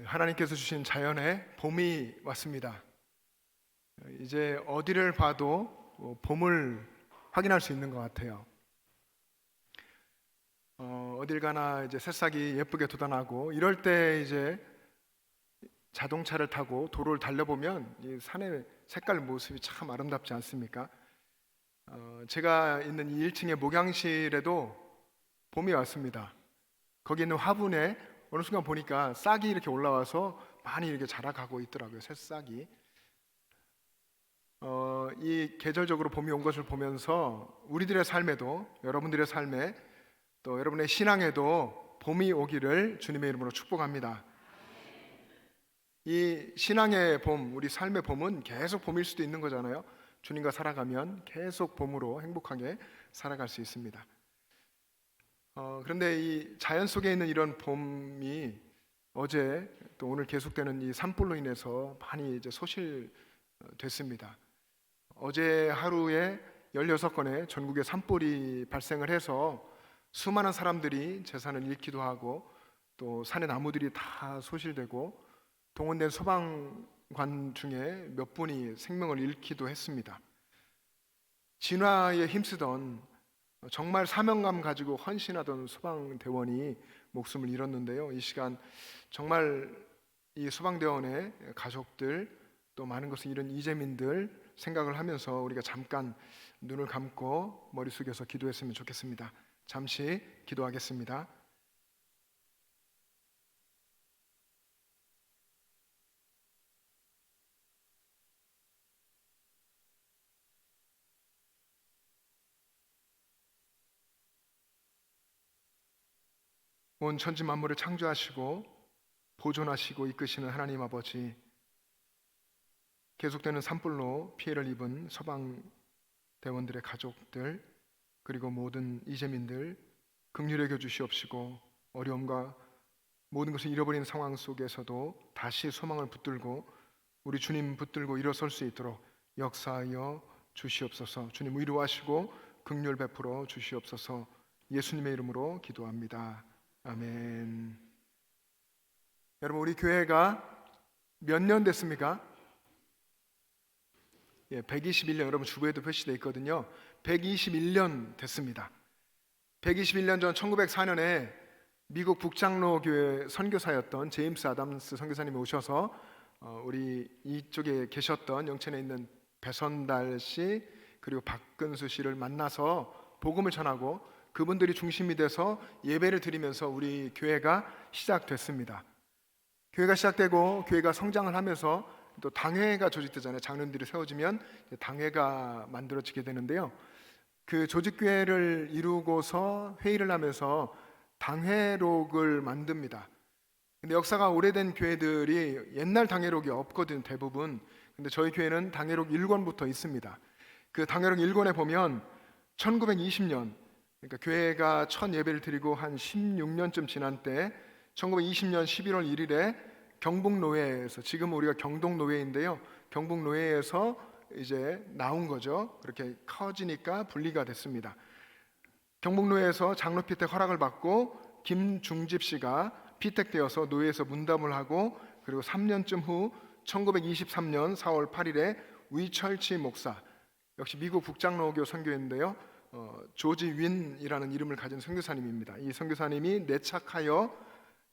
하나님께서 주신 자연에 봄이 왔습니다. 이제 어디를 봐도 봄을 확인할 수 있는 것 같아요. 어딜 가나 이제 새싹이 예쁘게 돋아나고 이럴 때 이제 자동차를 타고 도로를 달려보면 이 산의 색깔 모습이 참 아름답지 않습니까? 제가 있는 이 1층의 목양실에도 봄이 왔습니다. 거기 있는 화분에 어느 순간 보니까 싹이 이렇게 올라와서 많이 이렇게 자라가고 있더라고요. 새싹이. 이 계절적으로 봄이 온 것을 보면서 우리들의 삶에도, 여러분들의 삶에, 또 여러분의 신앙에도 봄이 오기를 주님의 이름으로 축복합니다. 이 신앙의 봄, 우리 삶의 봄은 계속 봄일 수도 있는 거잖아요. 주님과 살아가면 계속 봄으로 행복하게 살아갈 수 있습니다. 그런데 이 자연 속에 있는 이런 봄이 어제 또 오늘 계속되는 이 산불로 인해서 많이 이제 소실됐습니다. 어제 하루에 16건의 전국에 산불이 발생을 해서 수많은 사람들이 재산을 잃기도 하고 또 산의 나무들이 다 소실되고 동원된 소방관 중에 몇 분이 생명을 잃기도 했습니다. 진화에 힘쓰던 정말 사명감 가지고 헌신하던 소방대원이 목숨을 잃었는데요. 이 시간 정말 이 소방대원의 가족들 또 많은 것을 잃은 이재민들 생각을 하면서 우리가 잠깐 눈을 감고 머리 숙여서 기도했으면 좋겠습니다. 잠시 기도하겠습니다. 온 천지 만물을 창조하시고 보존하시고 이끄시는 하나님 아버지, 계속되는 산불로 피해를 입은 소방대원들의 가족들 그리고 모든 이재민들 긍휼히 여겨 주시옵시고 어려움과 모든 것을 잃어버린 상황 속에서도 다시 소망을 붙들고 우리 주님 붙들고 일어설 수 있도록 역사하여 주시옵소서. 주님 위로하시고 긍휼 베풀어 주시옵소서. 예수님의 이름으로 기도합니다. 아멘. 여러분, 우리 교회가 몇 년 됐습니까? 121년, 여러분 주보에도 표시되어 있거든요. 121년 됐습니다. 121년 전 1904년에 미국 북장로 교회 선교사였던 제임스 아담스 선교사님이 오셔서 우리 이쪽에 계셨던 영천에 있는 배선달 씨 그리고 박근수 씨를 만나서 복음을 전하고 그분들이 중심이 돼서 예배를 드리면서 우리 교회가 시작됐습니다. 교회가 시작되고 교회가 성장을 하면서 또 당회가 조직되잖아요. 장로님들이 세워지면 당회가 만들어지게 되는데요. 그 조직교회를 이루고서 회의를 하면서 당회록을 만듭니다. 근데 역사가 오래된 교회들이 옛날 당회록이 없거든 대부분. 근데 저희 교회는 당회록 1권부터 있습니다. 그 당회록 1권에 보면 1920년, 그러니까 교회가 첫 예배를 드리고 한 16년쯤 지난 때 1920년 11월 1일에 경북노회에서, 지금 우리가 경동노회인데요, 경북노회에서 이제 나온 거죠. 그렇게 커지니까 분리가 됐습니다. 경북노회에서 장로 피택 허락을 받고 김중집 씨가 피택되어서 노회에서 문담을 하고, 그리고 3년쯤 후 1923년 4월 8일에 위철치 목사, 역시 미국 북장로교 선교인데요, 조지 윈이라는 이름을 가진 선교사님입니다. 이 선교사님이 내착하여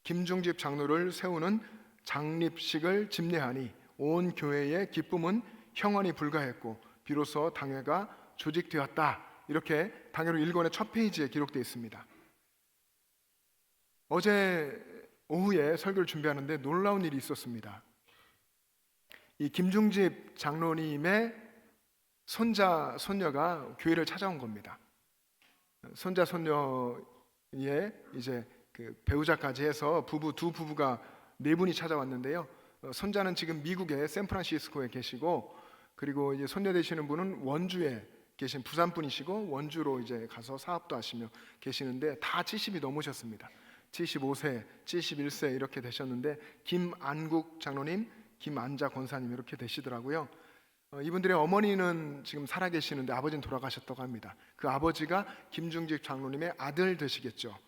김중집 장로를 세우는 장립식을 집례하니 온 교회의 기쁨은 형언이 불가했고 비로소 당회가 조직되었다. 이렇게 당회록 1권의 첫 페이지에 기록되어 있습니다. 어제 오후에 설교를 준비하는데 놀라운 일이 있었습니다. 이 김중집 장로님의 손자, 손녀가 교회를 찾아온 겁니다. 손자, 손녀의 이제 그 배우자까지 해서 두 부부가 네 분이 찾아왔는데요. 손자는 지금 미국의 샌프란시스코에 계시고, 그리고 이제 손녀 되시는 분은 원주에 계신 부산 분이시고 원주로 이제 가서 사업도 하시며 계시는데 다 70이 넘으셨습니다. 75세, 71세 이렇게 되셨는데 김안국 장로님, 김안자 권사님 이렇게 되시더라고요. 이분들의 어머니는 지금 살아계시는데 아버지는 돌아가셨다고 합니다. 그 아버지가 김중직 장로님의 아들 되시겠죠.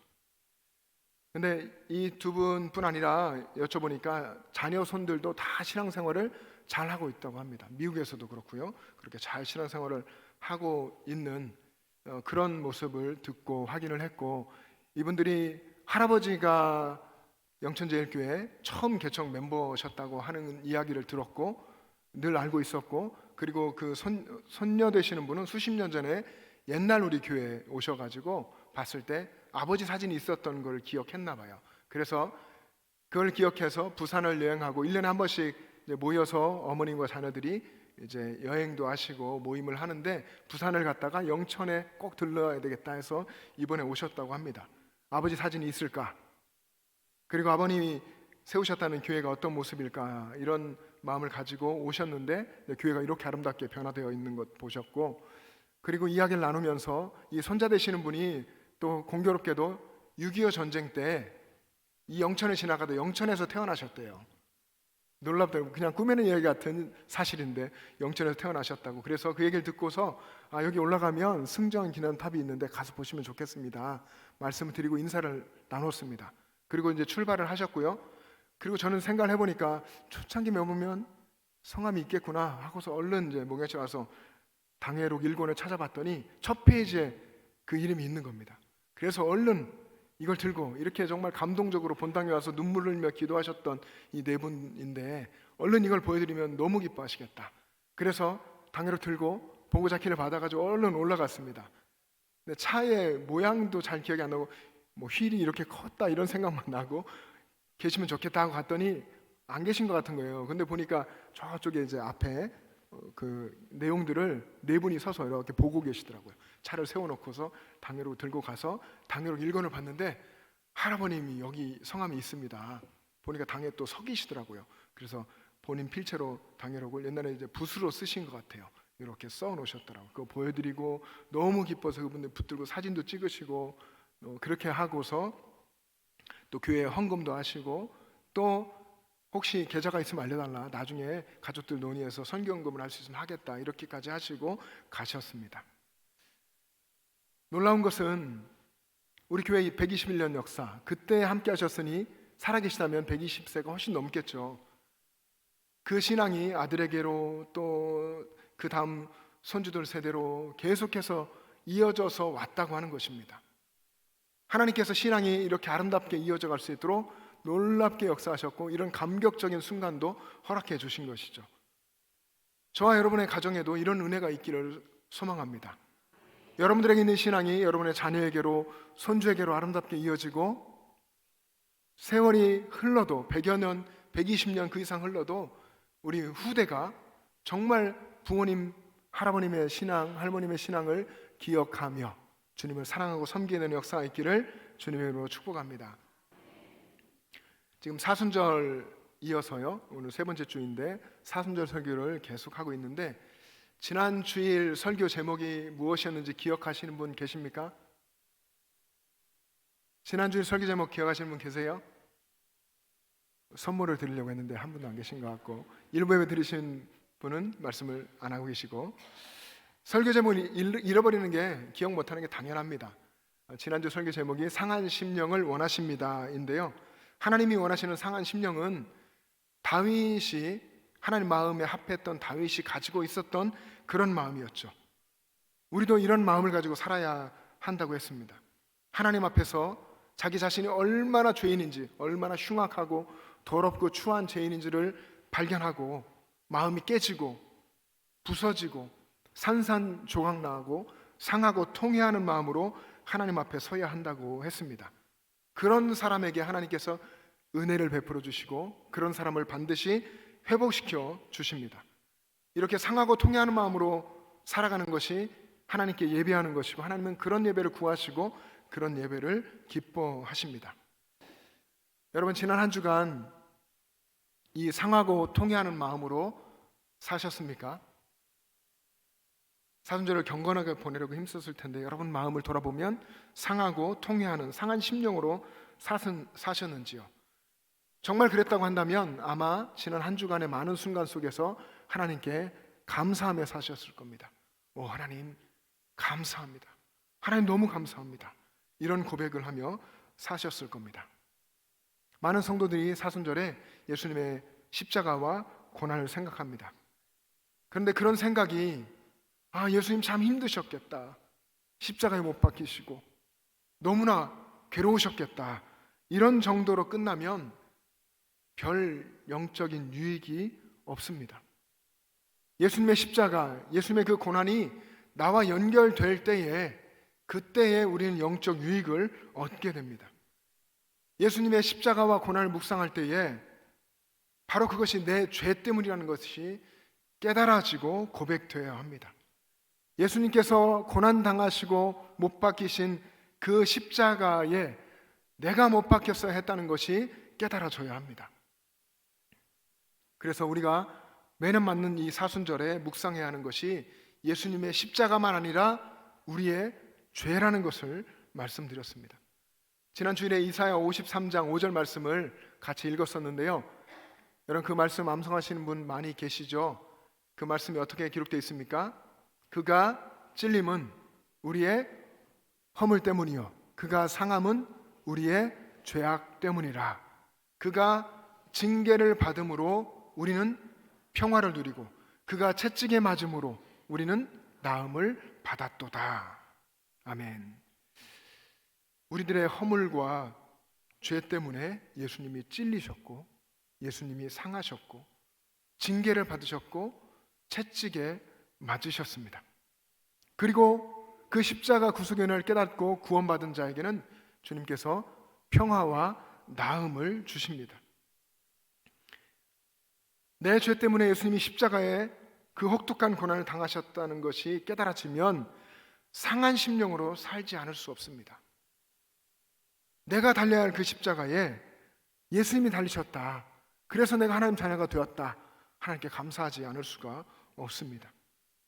근데 이 두 분뿐 아니라 여쭤보니까 자녀 손들도 다 신앙생활을 잘 하고 있다고 합니다. 미국에서도 그렇고요. 그렇게 잘 신앙생활을 하고 있는 그런 모습을 듣고 확인을 했고, 이분들이 할아버지가 영천제일교회 처음 개척 멤버셨다고 하는 이야기를 들었고 늘 알고 있었고, 그리고 그 손녀 되시는 분은 수십 년 전에 옛날 우리 교회에 오셔가지고 봤을 때 아버지 사진이 있었던 걸 기억했나 봐요. 그래서 그걸 기억해서 부산을 여행하고 1년에 한 번씩 이제 모여서 어머님과 자녀들이 이제 여행도 하시고 모임을 하는데, 부산을 갔다가 영천에 꼭 들러야 되겠다 해서 이번에 오셨다고 합니다. 아버지 사진이 있을까? 그리고 아버님이 세우셨다는 교회가 어떤 모습일까? 이런 마음을 가지고 오셨는데 교회가 이렇게 아름답게 변화되어 있는 것 보셨고, 그리고 이야기를 나누면서 이 손자 되시는 분이 또 공교롭게도 6.25 전쟁 때 이 영천을 지나가다 영천에서 태어나셨대요. 놀랍다고, 그냥 꿈에는 이야기 같은 사실인데 영천에서 태어나셨다고. 그래서 그 얘기를 듣고서 여기 올라가면 승전 기념탑이 있는데 가서 보시면 좋겠습니다 말씀을 드리고 인사를 나눴습니다. 그리고 이제 출발을 하셨고요. 그리고 저는 생각을 해보니까 초창기 멤버면 성함이 있겠구나 하고서 얼른 이제 목요일에 와서 당회록 1권을 찾아봤더니 첫 페이지에 그 이름이 있는 겁니다. 그래서 얼른 이걸 들고, 이렇게 정말 감동적으로 본당에 와서 눈물을 흘리며 기도하셨던 이 네 분인데 얼른 이걸 보여드리면 너무 기뻐하시겠다. 그래서 당회록 들고 봉고 자키를 받아가지고 얼른 올라갔습니다. 근데 차의 모양도 잘 기억이 안 나고 뭐 휠이 이렇게 컸다 이런 생각만 나고 계시면 좋겠다 하고 갔더니 안 계신 것 같은 거예요. 근데 보니까 저쪽에 이제 앞에 그 내용들을 네 분이 서서 이렇게 보고 계시더라고요. 차를 세워놓고서 당회로 들고 가서 당회록 1권을 봤는데 할아버님이 여기 성함이 있습니다. 보니까 당에 또 서 계시더라고요. 그래서 본인 필체로 당회록을 옛날에 이제 붓으로 쓰신 것 같아요. 이렇게 써 놓으셨더라고요. 그거 보여드리고 너무 기뻐서 그분들 붙들고 사진도 찍으시고 그렇게 하고서 또 교회에 헌금도 하시고, 또 혹시 계좌가 있으면 알려달라, 나중에 가족들 논의해서 선교헌금을 할 수 있으면 하겠다, 이렇게까지 하시고 가셨습니다. 놀라운 것은 우리 교회 121년 역사, 그때 함께 하셨으니 살아계시다면 120세가 훨씬 넘겠죠. 그 신앙이 아들에게로 또 그 다음 손주들 세대로 계속해서 이어져서 왔다고 하는 것입니다. 하나님께서 신앙이 이렇게 아름답게 이어져 갈 수 있도록 놀랍게 역사하셨고, 이런 감격적인 순간도 허락해 주신 것이죠. 저와 여러분의 가정에도 이런 은혜가 있기를 소망합니다. 여러분들에게 있는 신앙이 여러분의 자녀에게로, 손주에게로 아름답게 이어지고, 세월이 흘러도 100여 년, 120년 그 이상 흘러도 우리 후대가 정말 부모님, 할아버님의 신앙, 할머님의 신앙을 기억하며 주님을 사랑하고 섬기게 되는 역사가 있기를 주님의 이름으로 축복합니다. 지금 사순절 이어서요, 오늘 세 번째 주인데 사순절 설교를 계속하고 있는데, 지난 주일 설교 제목이 무엇이었는지 기억하시는 분 계십니까? 지난 주일 설교 제목 기억하시는 분 계세요? 선물을 드리려고 했는데 한 분도 안 계신 것 같고, 일부 예배 들으신 분은 말씀을 안 하고 계시고, 설교 제목을 잃어버리는 게, 기억 못하는 게 당연합니다. 지난주 설교 제목이 상한 심령을 원하십니다 인데요, 하나님이 원하시는 상한 심령은 다윗이, 하나님 마음에 합했던 다윗이 가지고 있었던 그런 마음이었죠. 우리도 이런 마음을 가지고 살아야 한다고 했습니다. 하나님 앞에서 자기 자신이 얼마나 죄인인지, 얼마나 흉악하고 더럽고 추한 죄인인지를 발견하고 마음이 깨지고 부서지고 산산조각 나고 상하고 통회하는 마음으로 하나님 앞에 서야 한다고 했습니다. 그런 사람에게 하나님께서 은혜를 베풀어 주시고 그런 사람을 반드시 회복시켜 주십니다. 이렇게 상하고 통회하는 마음으로 살아가는 것이 하나님께 예배하는 것이고, 하나님은 그런 예배를 구하시고 그런 예배를 기뻐하십니다. 여러분, 지난 한 주간 이 상하고 통회하는 마음으로 사셨습니까? 사순절을 경건하게 보내려고 힘썼을 텐데, 여러분 마음을 돌아보면 상하고 통회하는 상한 심령으로 사셨는지요? 정말 그랬다고 한다면 아마 지난 한 주간의 많은 순간 속에서 하나님께 감사하며 사셨을 겁니다. 오, 하나님 감사합니다. 하나님 너무 감사합니다. 이런 고백을 하며 사셨을 겁니다. 많은 성도들이 사순절에 예수님의 십자가와 고난을 생각합니다. 그런데 그런 생각이 예수님 참 힘드셨겠다, 십자가에 못 박히시고 너무나 괴로우셨겠다, 이런 정도로 끝나면 별 영적인 유익이 없습니다. 예수님의 십자가, 예수님의 그 고난이 나와 연결될 때에, 그때에 우리는 영적 유익을 얻게 됩니다. 예수님의 십자가와 고난을 묵상할 때에 바로 그것이 내 죄 때문이라는 것이 깨달아지고 고백되어야 합니다. 예수님께서 고난당하시고 못 박히신 그 십자가에 내가 못 박혔어야 했다는 것이 깨달아져야 합니다. 그래서 우리가 매년 맞는 이 사순절에 묵상해야 하는 것이 예수님의 십자가만 아니라 우리의 죄라는 것을 말씀드렸습니다. 지난 주일에 이사야 53장 5절 말씀을 같이 읽었었는데요. 여러분, 그 말씀 암송하시는 분 많이 계시죠? 그 말씀이 어떻게 기록되어 있습니까? 그가 찔림은 우리의 허물 때문이요, 그가 상함은 우리의 죄악 때문이라. 그가 징계를 받음으로 우리는 평화를 누리고 그가 채찍에 맞음으로 우리는 나음을 받았도다. 아멘. 우리들의 허물과 죄 때문에 예수님이 찔리셨고, 예수님이 상하셨고, 징계를 받으셨고, 채찍에 맞으셨습니다. 그리고 그 십자가 구속의 은혜를 깨닫고 구원받은 자에게는 주님께서 평화와 나음을 주십니다. 내 죄 때문에 예수님이 십자가에 그 혹독한 고난을 당하셨다는 것이 깨달아지면 상한 심령으로 살지 않을 수 없습니다. 내가 달려야 할 그 십자가에 예수님이 달리셨다, 그래서 내가 하나님 자녀가 되었다, 하나님께 감사하지 않을 수가 없습니다.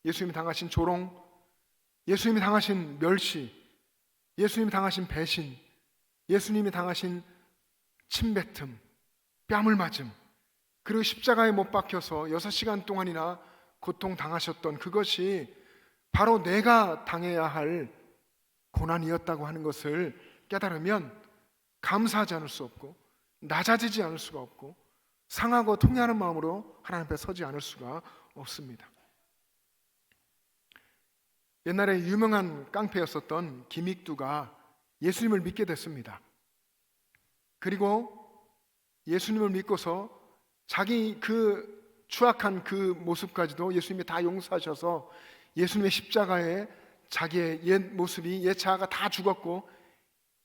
예수님이 당하신 조롱, 예수님이 당하신 멸시, 예수님이 당하신 배신, 예수님이 당하신 침뱉음, 뺨을 맞음, 그리고 십자가에 못 박혀서 6시간 동안이나 고통당하셨던 그것이 바로 내가 당해야 할 고난이었다고 하는 것을 깨달으면 감사하지 않을 수 없고, 낮아지지 않을 수가 없고, 상하고 통회하는 마음으로 하나님 앞에 서지 않을 수가 없습니다. 옛날에 유명한 깡패였었던 김익두가 예수님을 믿게 됐습니다. 그리고 예수님을 믿고서 자기 그 추악한 그 모습까지도 예수님이 다 용서하셔서 예수님의 십자가에 자기의 옛 모습이, 옛 자아가 다 죽었고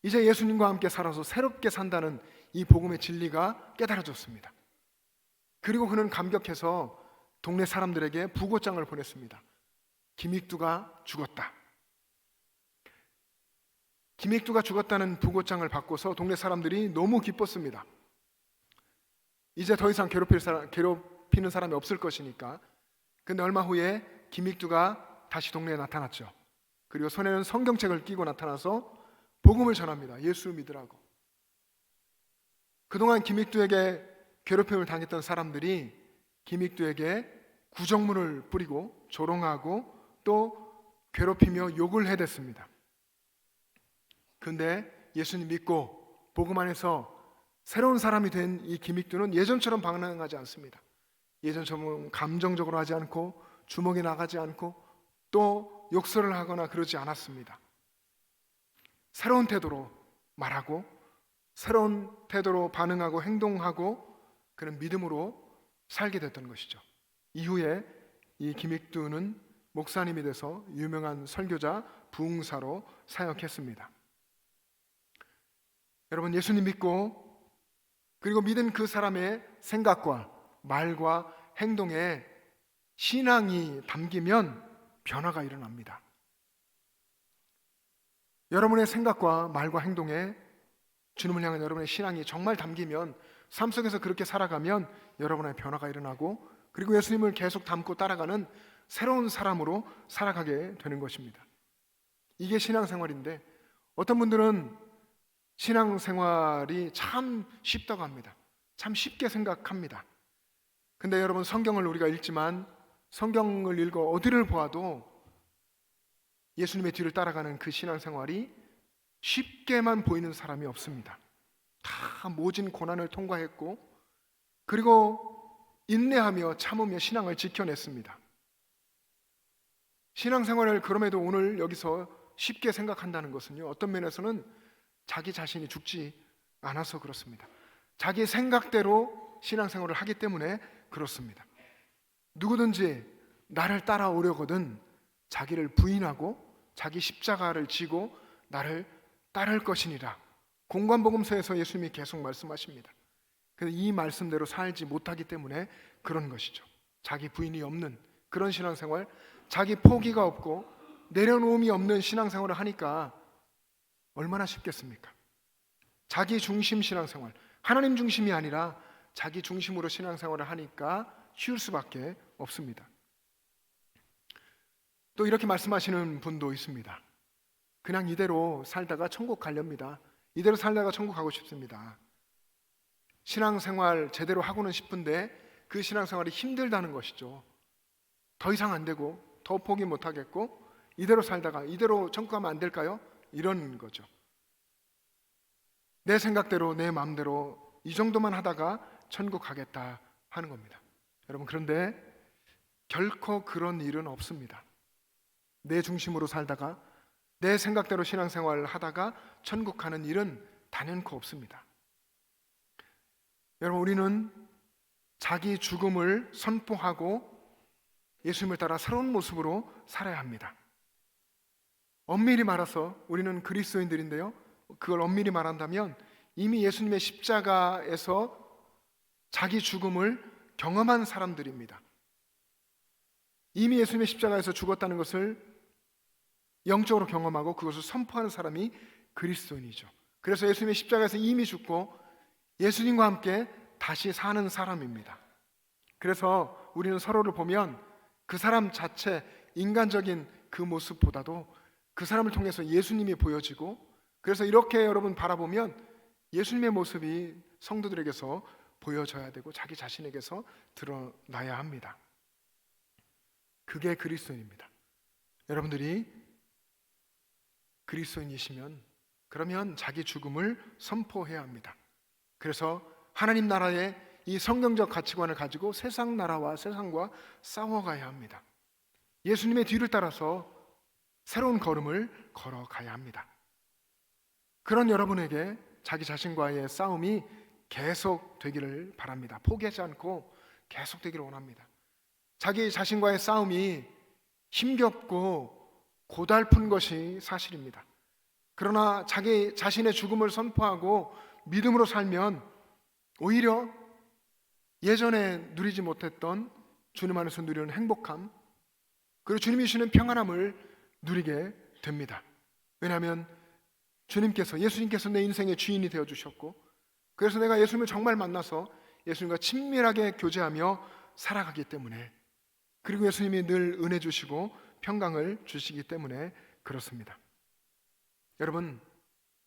이제 예수님과 함께 살아서 새롭게 산다는 이 복음의 진리가 깨달아졌습니다. 그리고 그는 감격해서 동네 사람들에게 부고장을 보냈습니다. 김익두가 죽었다. 김익두가 죽었다는 부고장을 받고서 동네 사람들이 너무 기뻤습니다. 이제 더 이상 괴롭히는 사람이 없을 것이니까. 근데 얼마 후에 김익두가 다시 동네에 나타났죠. 그리고 손에는 성경책을 끼고 나타나서 복음을 전합니다. 예수 믿으라고. 그동안 김익두에게 괴롭힘을 당했던 사람들이 김익두에게 구정문을 뿌리고 조롱하고 또 괴롭히며 욕을 해댔습니다. 근데 예수님 믿고 복음 안에서 새로운 사람이 된 이 김익두는 예전처럼 반응하지 않습니다. 예전처럼 감정적으로 하지 않고 주먹이 나가지 않고 또 욕설을 하거나 그러지 않았습니다. 새로운 태도로 말하고 새로운 태도로 반응하고 행동하고 그런 믿음으로 살게 됐던 것이죠. 이후에 이 김익두는 목사님이 돼서 유명한 설교자, 부흥사로 사역했습니다. 여러분, 예수님 믿고 그리고 믿은 그 사람의 생각과 말과 행동에 신앙이 담기면 변화가 일어납니다. 여러분의 생각과 말과 행동에 주님을 향한 여러분의 신앙이 정말 담기면, 삶 속에서 그렇게 살아가면 여러분의 변화가 일어나고 그리고 예수님을 계속 닮고 따라가는 새로운 사람으로 살아가게 되는 것입니다. 이게 신앙생활인데 어떤 분들은 신앙생활이 참 쉽다고 합니다. 참 쉽게 생각합니다. 근데 여러분, 성경을 우리가 읽지만 성경을 읽어 어디를 보아도 예수님의 뒤를 따라가는 그 신앙생활이 쉽게만 보이는 사람이 없습니다. 다 모진 고난을 통과했고 그리고 인내하며 참으며 신앙을 지켜냈습니다. 신앙생활을 그럼에도 오늘 여기서 쉽게 생각한다는 것은요, 어떤 면에서는 자기 자신이 죽지 않아서 그렇습니다. 자기 생각대로 신앙생활을 하기 때문에 그렇습니다. 누구든지 나를 따라오려거든 자기를 부인하고 자기 십자가를 지고 나를 따를 것이니라. 공관복음서에서 예수님이 계속 말씀하십니다. 이 말씀대로 살지 못하기 때문에 그런 것이죠. 자기 부인이 없는 그런 신앙생활, 자기 포기가 없고 내려놓음이 없는 신앙생활을 하니까 얼마나 쉽겠습니까? 자기 중심 신앙생활, 하나님 중심이 아니라 자기 중심으로 신앙생활을 하니까 쉬울 수밖에 없습니다. 또 이렇게 말씀하시는 분도 있습니다. 그냥 이대로 살다가 천국 가렵니다. 이대로 살다가 천국 가고 싶습니다. 신앙생활 제대로 하고는 싶은데 그 신앙생활이 힘들다는 것이죠. 더 이상 안 되고 더 포기 못하겠고 이대로 살다가 이대로 천국 가면 안 될까요? 이런 거죠. 내 생각대로 내 마음대로 이 정도만 하다가 천국 가겠다 하는 겁니다. 여러분, 그런데 결코 그런 일은 없습니다. 내 중심으로 살다가 내 생각대로 신앙생활을 하다가 천국 가는 일은 단연코 없습니다. 여러분, 우리는 자기 죽음을 선포하고 예수님을 따라 새로운 모습으로 살아야 합니다. 엄밀히 말해서 우리는 그리스도인들인데요, 그걸 엄밀히 말한다면 이미 예수님의 십자가에서 자기 죽음을 경험한 사람들입니다. 이미 예수님의 십자가에서 죽었다는 것을 영적으로 경험하고 그것을 선포하는 사람이 그리스도인이죠. 그래서 예수님의 십자가에서 이미 죽고 예수님과 함께 다시 사는 사람입니다. 그래서 우리는 서로를 보면 그 사람 자체, 인간적인 그 모습보다도 그 사람을 통해서 예수님이 보여지고, 그래서 이렇게 여러분 바라보면 예수님의 모습이 성도들에게서 보여져야 되고 자기 자신에게서 드러나야 합니다. 그게 그리스도인입니다. 여러분들이 그리스도인이시면 그러면 자기 죽음을 선포해야 합니다. 그래서 하나님 나라의 이 성경적 가치관을 가지고 세상 나라와 세상과 싸워가야 합니다. 예수님의 뒤를 따라서 새로운 걸음을 걸어가야 합니다. 그런 여러분에게 자기 자신과의 싸움이 계속 되기를 바랍니다. 포기하지 않고 계속 되기를 원합니다. 자기 자신과의 싸움이 힘겹고 고달픈 것이 사실입니다. 그러나 자기 자신의 죽음을 선포하고 믿음으로 살면 오히려 예전에 누리지 못했던 주님 안에서 누리는 행복함, 그리고 주님이 주시는 평안함을 누리게 됩니다. 왜냐하면 예수님께서 내 인생의 주인이 되어주셨고, 그래서 내가 예수님을 정말 만나서 예수님과 친밀하게 교제하며 살아가기 때문에, 그리고 예수님이 늘 은혜 주시고 평강을 주시기 때문에 그렇습니다. 여러분,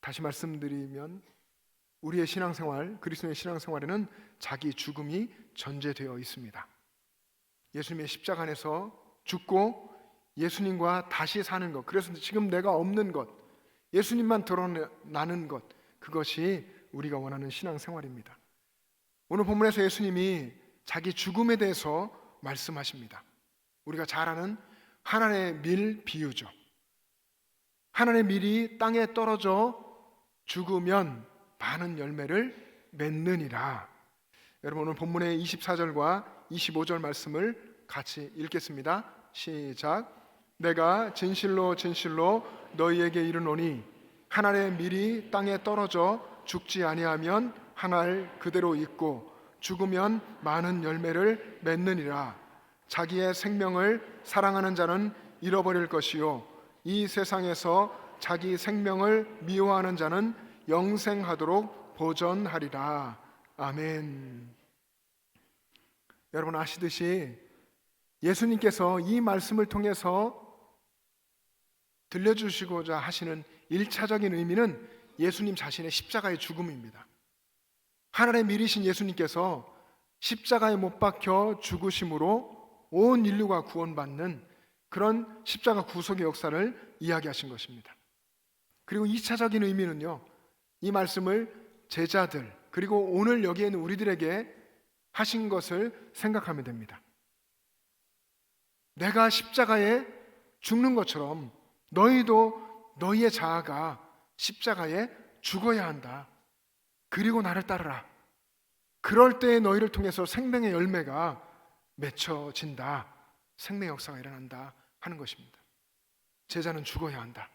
다시 말씀드리면 우리의 신앙생활, 그리스도의 신앙생활에는 자기 죽음이 전제되어 있습니다. 예수님의 십자가 안에서 죽고 예수님과 다시 사는 것, 그래서 지금 내가 없는 것, 예수님만 드러나는 것, 그것이 우리가 원하는 신앙생활입니다. 오늘 본문에서 예수님이 자기 죽음에 대해서 말씀하십니다. 우리가 잘 아는 하나의 밀 비유죠. 하나의 밀이 땅에 떨어져 죽으면 많은 열매를 맺느니라. 여러분, 오늘 본문의 24절과 25절 말씀을 같이 읽겠습니다. 시작. 내가 진실로 진실로 너희에게 이르노니 한 알의 밀이 땅에 떨어져 죽지 아니하면 한 알 그대로 있고 죽으면 많은 열매를 맺느니라. 자기의 생명을 사랑하는 자는 잃어버릴 것이요 이 세상에서 자기 생명을 미워하는 자는 영생하도록 보전하리라. 아멘. 여러분 아시듯이 예수님께서 이 말씀을 통해서 들려주시고자 하시는 1차적인 의미는 예수님 자신의 십자가의 죽음입니다. 하늘의 밀이신 예수님께서 십자가에 못 박혀 죽으심으로 온 인류가 구원받는 그런 십자가 구속의 역사를 이야기하신 것입니다. 그리고 2차적인 의미는요, 이 말씀을 제자들, 그리고 오늘 여기에 있는 우리들에게 하신 것을 생각하면 됩니다. 내가 십자가에 죽는 것처럼 너희도 너희의 자아가 십자가에 죽어야 한다. 그리고 나를 따르라. 그럴 때 너희를 통해서 생명의 열매가 맺혀진다. 생명의 역사가 일어난다 하는 것입니다. 제자는 죽어야 한다.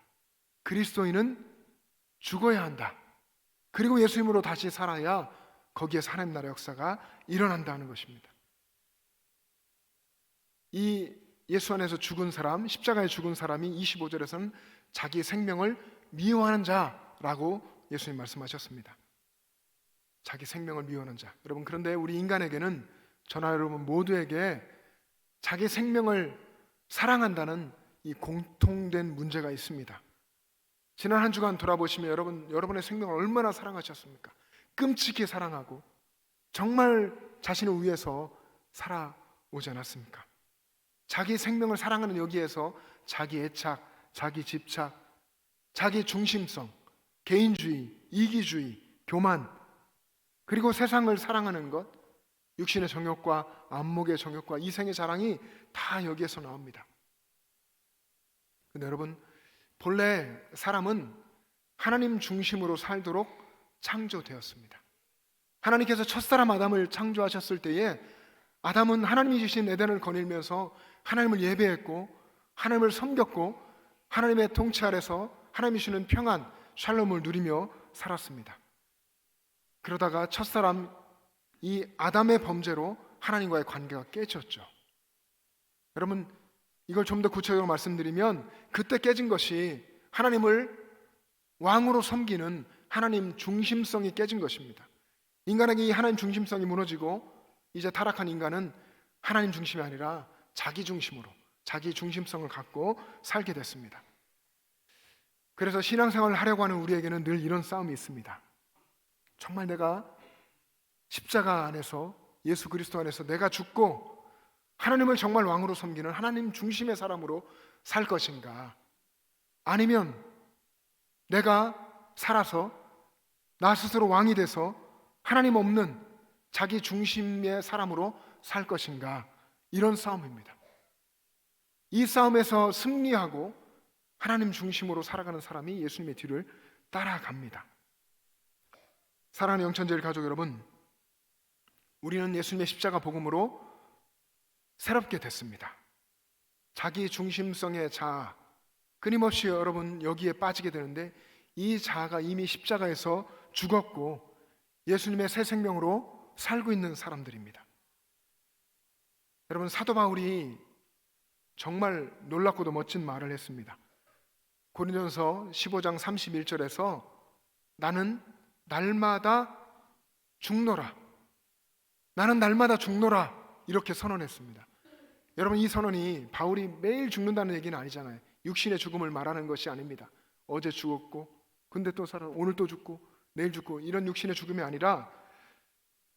그리스도인은 죽어야 한다. 그리고 예수님으로 다시 살아야 거기에서 하나님 나라의 역사가 일어난다는 것입니다. 이 예수 안에서 죽은 사람, 십자가에 죽은 사람이 25절에서는 자기 생명을 미워하는 자라고 예수님 말씀하셨습니다. 자기 생명을 미워하는 자. 여러분, 그런데 우리 인간에게는, 저나 여러분 모두에게 자기 생명을 사랑한다는 이 공통된 문제가 있습니다. 지난 한 주간 돌아보시면 여러분의 생명을 얼마나 사랑하셨습니까? 끔찍히 사랑하고 정말 자신을 위해서 살아오지 않았습니까? 자기 생명을 사랑하는 여기에서 자기 애착, 자기 집착, 자기 중심성, 개인주의, 이기주의, 교만, 그리고 세상을 사랑하는 것, 육신의 정욕과 안목의 정욕과 이생의 자랑이 다 여기에서 나옵니다. 근데 여러분, 본래 사람은 하나님 중심으로 살도록 창조되었습니다. 하나님께서 첫사람 아담을 창조하셨을 때에 아담은 하나님이 주신 에덴을 거닐면서 하나님을 예배했고 하나님을 섬겼고 하나님의 통치 아래서 하나님이 주시는 평안, 샬롬을 누리며 살았습니다. 그러다가 첫사람 이 아담의 범죄로 하나님과의 관계가 깨졌죠. 여러분, 이걸 좀 더 구체적으로 말씀드리면 그때 깨진 것이 하나님을 왕으로 섬기는 하나님 중심성이 깨진 것입니다. 인간에게 이 하나님 중심성이 무너지고 이제 타락한 인간은 하나님 중심이 아니라 자기 중심으로, 자기 중심성을 갖고 살게 됐습니다. 그래서 신앙생활을 하려고 하는 우리에게는 늘 이런 싸움이 있습니다. 정말 내가 십자가 안에서, 예수 그리스도 안에서 내가 죽고 하나님을 정말 왕으로 섬기는 하나님 중심의 사람으로 살 것인가, 아니면 내가 살아서 나 스스로 왕이 돼서 하나님 없는 자기 중심의 사람으로 살 것인가, 이런 싸움입니다. 이 싸움에서 승리하고 하나님 중심으로 살아가는 사람이 예수님의 뒤를 따라갑니다. 사랑하는 영천제일 가족 여러분, 우리는 예수님의 십자가 복음으로 새롭게 됐습니다. 자기 중심성의 자아, 끊임없이 여러분 여기에 빠지게 되는데 이 자아가 이미 십자가에서 죽었고 예수님의 새 생명으로 살고 있는 사람들입니다. 여러분, 사도 바울이 정말 놀랍고도 멋진 말을 했습니다. 고린도전서 15장 31절에서 나는 날마다 죽노라, 나는 날마다 죽노라, 이렇게 선언했습니다. 여러분, 이 선언이 바울이 매일 죽는다는 얘기는 아니잖아요. 육신의 죽음을 말하는 것이 아닙니다. 어제 죽었고 근데 또 살아, 오늘 또 죽고 내일 죽고, 이런 육신의 죽음이 아니라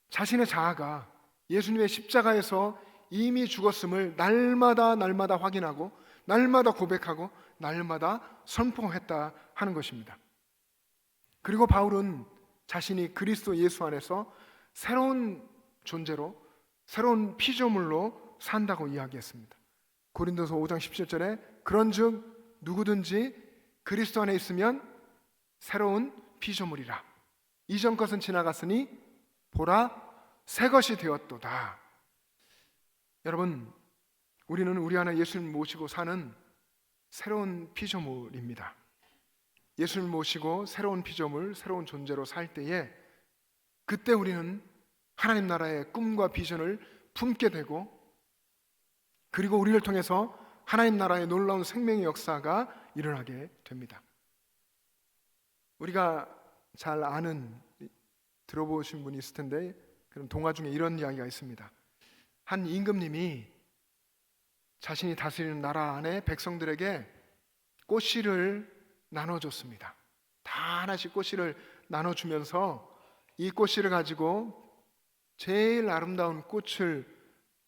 자신의 자아가 예수님의 십자가에서 이미 죽었음을 날마다 확인하고 날마다 고백하고 날마다 선포했다 하는 것입니다. 그리고 바울은 자신이 그리스도 예수 안에서 새로운 존재로, 새로운 피조물로 산다고 이야기했습니다. 고린도서 5장 17절에 그런즉 누구든지 그리스도 안에 있으면 새로운 피조물이라, 이전 것은 지나갔으니 보라 새 것이 되었도다. 여러분, 우리는 우리 안에 예수님 모시고 사는 새로운 피조물입니다. 예수님 모시고 새로운 피조물, 새로운 존재로 살 때에 그때 우리는 하나님 나라의 꿈과 비전을 품게 되고, 그리고 우리를 통해서 하나님 나라의 놀라운 생명의 역사가 일어나게 됩니다. 우리가 잘 아는, 들어보신 분이 있을 텐데, 그런 동화 중에 이런 이야기가 있습니다. 한 임금님이 자신이 다스리는 나라 안에 백성들에게 꽃씨를 나눠줬습니다. 다 하나씩 꽃씨를 나눠주면서 이 꽃씨를 가지고 제일 아름다운 꽃을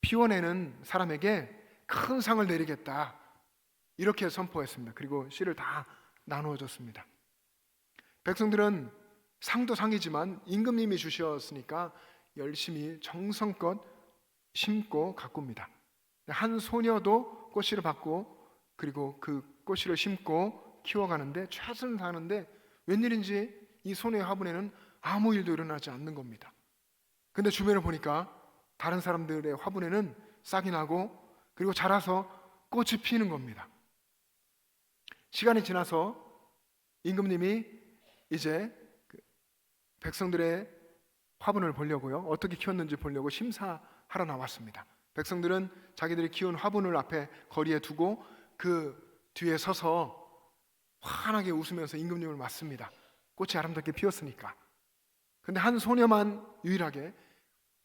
피워내는 사람에게 큰 상을 내리겠다, 이렇게 선포했습니다. 그리고 씨를 다 나누어 줬습니다. 백성들은 상도 상이지만 임금님이 주셨으니까 열심히 정성껏 심고 가꿉니다. 한 소녀도 꽃씨를 받고 그리고 그 꽃씨를 심고 키워가는데 최선을 다하는데 웬일인지 이 소녀의 화분에는 아무 일도 일어나지 않는 겁니다. 근데 주변을 보니까 다른 사람들의 화분에는 싹이 나고 그리고 자라서 꽃이 피는 겁니다. 시간이 지나서 임금님이 이제 백성들의 화분을 보려고요, 어떻게 키웠는지 보려고 심사하러 나왔습니다. 백성들은 자기들이 키운 화분을 앞에 거리에 두고 그 뒤에 서서 환하게 웃으면서 임금님을 맞습니다. 꽃이 아름답게 피었으니까. 근데 한 소녀만 유일하게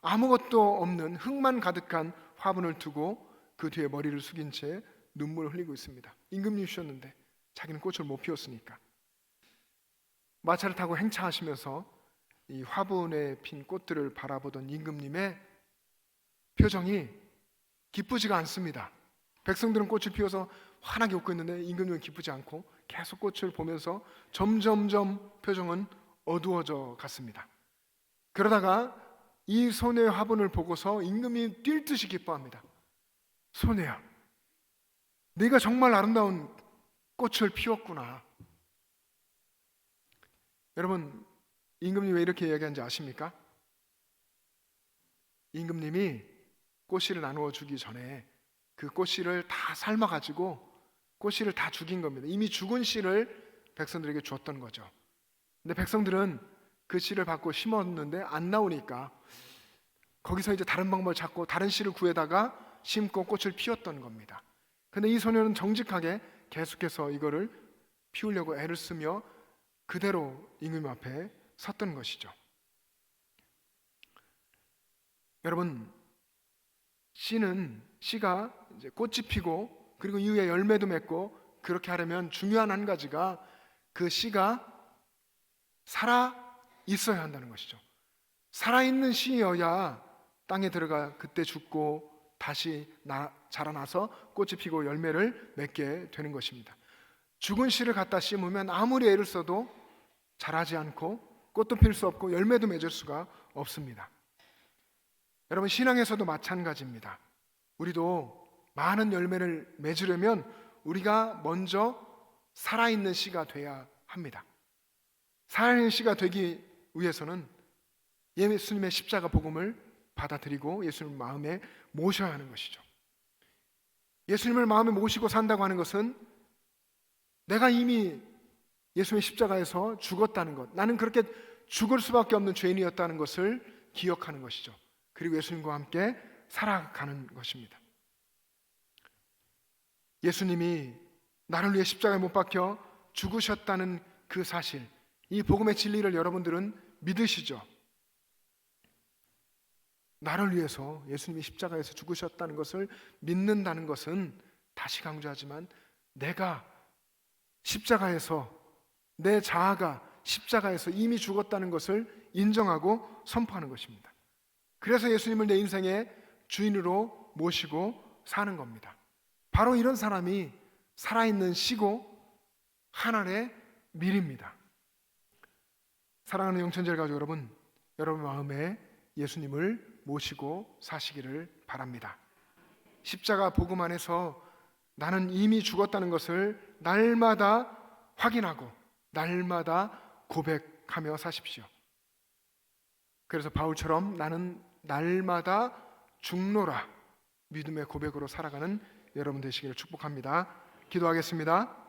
아무것도 없는 흙만 가득한 화분을 두고 그 뒤에 머리를 숙인 채 눈물을 흘리고 있습니다. 임금님 주셨는데 자기는 꽃을 못 피웠으니까. 마차를 타고 행차하시면서 이 화분에 핀 꽃들을 바라보던 임금님의 표정이 기쁘지가 않습니다. 백성들은 꽃을 피워서 환하게 웃고 있는데 임금님은 기쁘지 않고 계속 꽃을 보면서 점점점 표정은 어두워져 갔습니다. 그러다가 이 소녀의 화분을 보고서 임금님이 뛸 듯이 기뻐합니다. 소녀야, 네가 정말 아름다운 꽃을 피웠구나. 여러분, 임금님이 왜 이렇게 이야기하는지 아십니까? 임금님이 꽃씨를 나누어 주기 전에 그 꽃씨를 다 삶아가지고 꽃씨를 다 죽인 겁니다. 이미 죽은 씨를 백성들에게 줬던 거죠. 근데 백성들은 그 씨를 받고 심었는데 안 나오니까 거기서 이제 다른 방법을 찾고 다른 씨를 구해다가 심고 꽃을 피웠던 겁니다. 근데 이 소녀는 정직하게 계속해서 이거를 피우려고 애를 쓰며 그대로 임금 앞에 섰던 것이죠. 여러분, 씨가 이제 꽃이 피고 그리고 이후에 열매도 맺고 그렇게 하려면 중요한 한 가지가 그 씨가 살아 있어야 한다는 것이죠. 살아있는 씨여야 땅에 들어가 그때 죽고 다시 자라나서 꽃이 피고 열매를 맺게 되는 것입니다. 죽은 씨를 갖다 심으면 아무리 애를 써도 자라지 않고 꽃도 필 수 없고 열매도 맺을 수가 없습니다. 여러분, 신앙에서도 마찬가지입니다. 우리도 많은 열매를 맺으려면 우리가 먼저 살아있는 씨가 돼야 합니다. 살아있는 씨가 되기 위해서는 예수님의 십자가 복음을 받아들이고 예수님을 마음에 모셔야 하는 것이죠. 예수님을 마음에 모시고 산다고 하는 것은 내가 이미 예수님의 십자가에서 죽었다는 것, 나는 그렇게 죽을 수밖에 없는 죄인이었다는 것을 기억하는 것이죠. 그리고 예수님과 함께 살아가는 것입니다. 예수님이 나를 위해 십자가에 못 박혀 죽으셨다는 그 사실, 이 복음의 진리를 여러분들은 믿으시죠? 나를 위해서 예수님이 십자가에서 죽으셨다는 것을 믿는다는 것은, 다시 강조하지만, 내가 십자가에서, 내 자아가 십자가에서 이미 죽었다는 것을 인정하고 선포하는 것입니다. 그래서 예수님을 내 인생의 주인으로 모시고 사는 겁니다. 바로 이런 사람이 살아있는 씨고 하나님의 밀입니다. 사랑하는 영천절 가족 여러분, 여러분 마음에 예수님을 모시고 사시기를 바랍니다. 십자가 복음 안에서 나는 이미 죽었다는 것을 날마다 확인하고 날마다 고백하며 사십시오. 그래서 바울처럼 나는 날마다 죽노라 믿음의 고백으로 살아가는 여러분 되시기를 축복합니다. 기도하겠습니다.